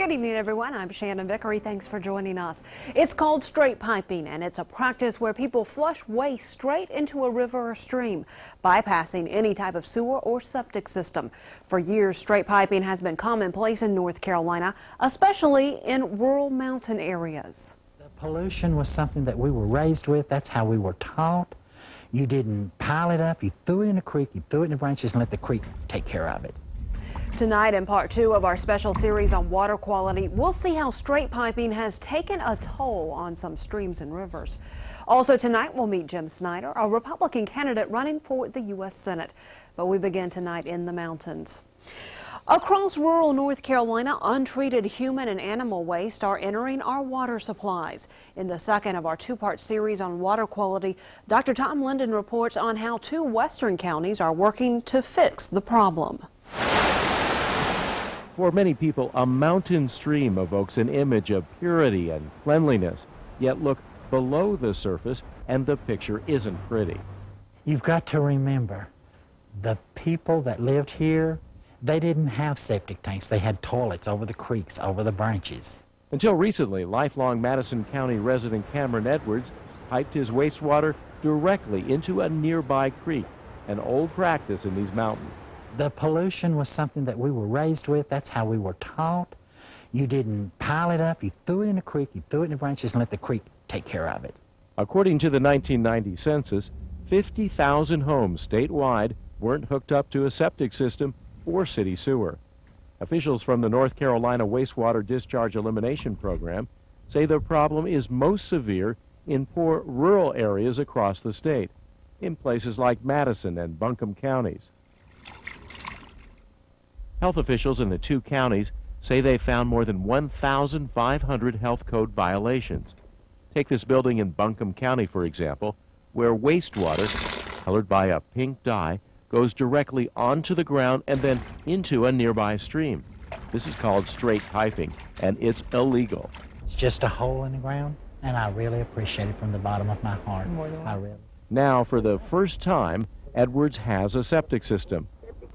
Good evening, everyone. I'm Shannon Vickery. Thanks for joining us. It's called straight piping, and it's a practice where people flush waste straight into a river or stream, bypassing any type of sewer or septic system. For years, straight piping has been commonplace in North Carolina, especially in rural mountain areas. The pollution was something that we were raised with. That's how we were taught. You didn't pile it up. You threw it in a creek. You threw it in the branches and let the creek take care of it. Tonight, in part 2 of our special series on water quality, we'll see how straight piping has taken a toll on some streams and rivers. Also tonight, we'll meet Jim Snyder, a Republican candidate running for the U.S. Senate. But we begin tonight in the mountains. Across rural North Carolina, untreated human and animal waste are entering our water supplies. In the second of our two-part series on water quality, Dr. Tom Linden reports on how 2 western counties are working to fix the problem. For many people, a mountain stream evokes an image of purity and cleanliness. Yet look below the surface and the picture isn't pretty. You've got to remember, the people that lived here, they didn't have septic tanks. They had toilets over the creeks, over the branches. Until recently, lifelong Madison County resident Cameron Edwards piped his wastewater directly into a nearby creek, an old practice in these mountains. The pollution was something that we were raised with. That's how we were taught. You didn't pile it up. You threw it in a creek. You threw it in the branches and let the creek take care of it. According to the 1990 census, 50,000 homes statewide weren't hooked up to a septic system or city sewer. Officials from the North Carolina Wastewater Discharge Elimination Program say the problem is most severe in poor rural areas across the state, in places like Madison and Buncombe counties. Health officials in the 2 counties say they found more than 1,500 health code violations. Take this building in Buncombe County, for example, where wastewater, colored by a pink dye, goes directly onto the ground and then into a nearby stream. This is called straight piping, and it's illegal. It's just a hole in the ground, and I really appreciate it from the bottom of my heart. I really. Now, for the first time, Edwards has a septic system.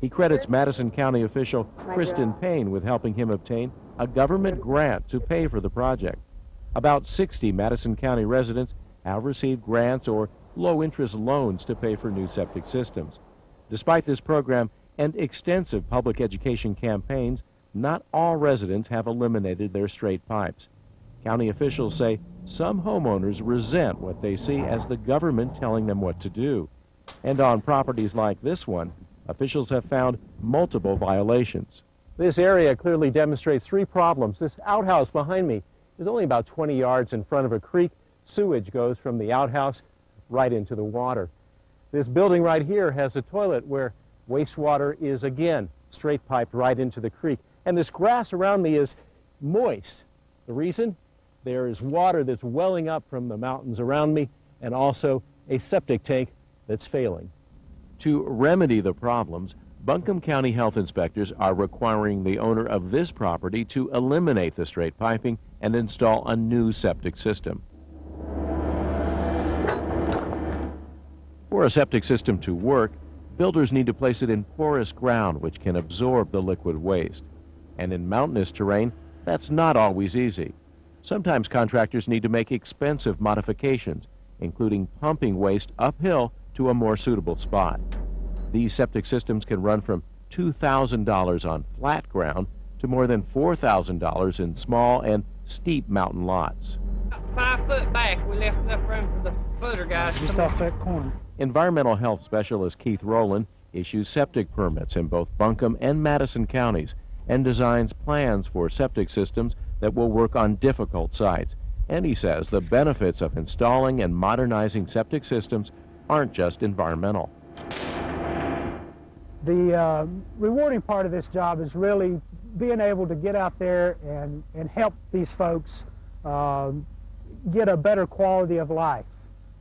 He credits Madison County official Kristen Payne with helping him obtain a government grant to pay for the project. About 60 Madison County residents have received grants or low-interest loans to pay for new septic systems. Despite this program and extensive public education campaigns, not all residents have eliminated their straight pipes. County officials say some homeowners resent what they see as the government telling them what to do. And on properties like this one, officials have found multiple violations. This area clearly demonstrates 3 problems. This outhouse behind me is only about 20 yards in front of a creek. Sewage goes from the outhouse right into the water. This building right here has a toilet where wastewater is again straight piped right into the creek. And this grass around me is moist. The reason? There is water that's welling up from the mountains around me and also a septic tank that's failing. To remedy the problems, Buncombe County health inspectors are requiring the owner of this property to eliminate the straight piping and install a new septic system. For a septic system to work, builders need to place it in porous ground which can absorb the liquid waste. And in mountainous terrain, that's not always easy. Sometimes contractors need to make expensive modifications, including pumping waste uphill to a more suitable spot. These septic systems can run from $2,000 on flat ground to more than $4,000 in small and steep mountain lots. 5 foot back, we left enough room for the footer guys. Just off that corner. Environmental health specialist Keith Rowland issues septic permits in both Buncombe and Madison counties and designs plans for septic systems that will work on difficult sites. And he says the benefits of installing and modernizing septic systems aren't just environmental. The rewarding part of this job is really being able to get out there and help these folks get a better quality of life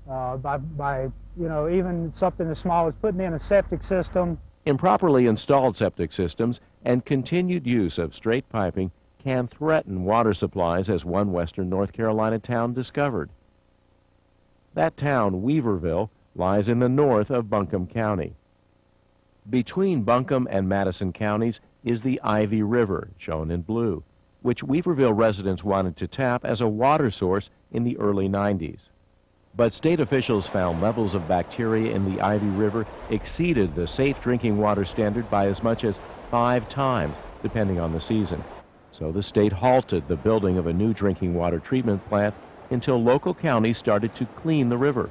by even something as small as putting in a septic system. Improperly installed septic systems and continued use of straight piping can threaten water supplies, as one western North Carolina town discovered. That town, Weaverville, lies in the north of Buncombe County. Between Buncombe and Madison counties is the Ivy River, shown in blue. which Weaverville residents wanted to tap as a water source in the early 90s. But state officials found levels of bacteria in the Ivy River exceeded the safe drinking water standard by as much as 5 times, depending on the season. So the state halted the building of a new drinking water treatment plant until local counties started to clean the river.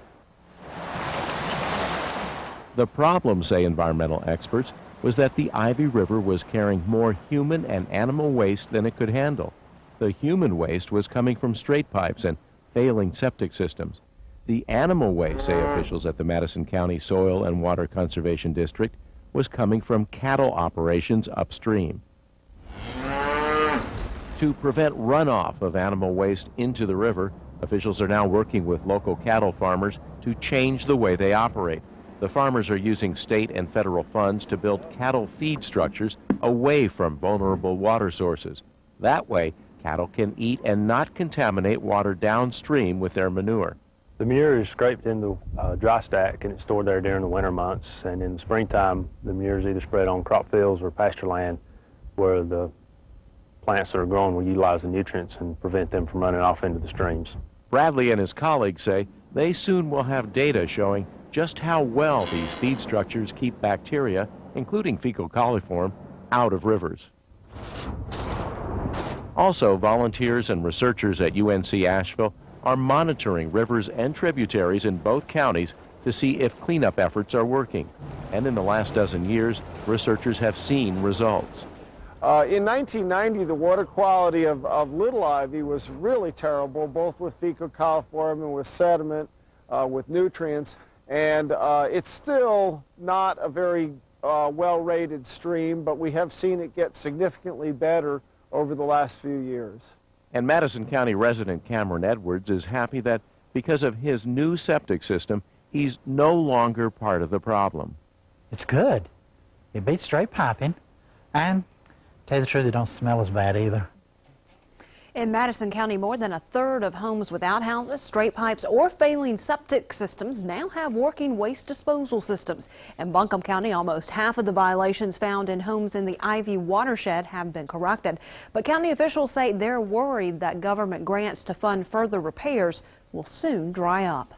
The problem, say environmental experts, was that the Ivy River was carrying more human and animal waste than it could handle. The human waste was coming from straight pipes and failing septic systems. The animal waste, say officials at the Madison County Soil and Water Conservation District, was coming from cattle operations upstream. To prevent runoff of animal waste into the river, officials are now working with local cattle farmers to change the way they operate. The farmers are using state and federal funds to build cattle feed structures away from vulnerable water sources. That way, cattle can eat and not contaminate water downstream with their manure. The manure is scraped into a dry stack and it's stored there during the winter months. And in the springtime, the manure is either spread on crop fields or pasture land where the plants that are growing will utilize the nutrients and prevent them from running off into the streams. Bradley and his colleagues say they soon will have data showing just how well these feed structures keep bacteria, including fecal coliform, out of rivers. Also, volunteers and researchers at UNC-Asheville are monitoring rivers and tributaries in both counties to see if cleanup efforts are working. And in the last dozen years, researchers have seen results. In 1990, the water quality of Little Ivy was really terrible, both with fecal coliform and with sediment, with nutrients. And it's still not a very well-rated stream, but we have seen it get significantly better over the last few years. And Madison County resident Cameron Edwards is happy that because of his new septic system, he's no longer part of the problem. It's good. It beats straight piping, and to tell you the truth, it don't smell as bad either. In Madison County, more than a third of homes without houses, straight pipes, or failing septic systems now have working waste disposal systems. In Buncombe County, almost half of the violations found in homes in the Ivy watershed have been corrected. But county officials say they're worried that government grants to fund further repairs will soon dry up.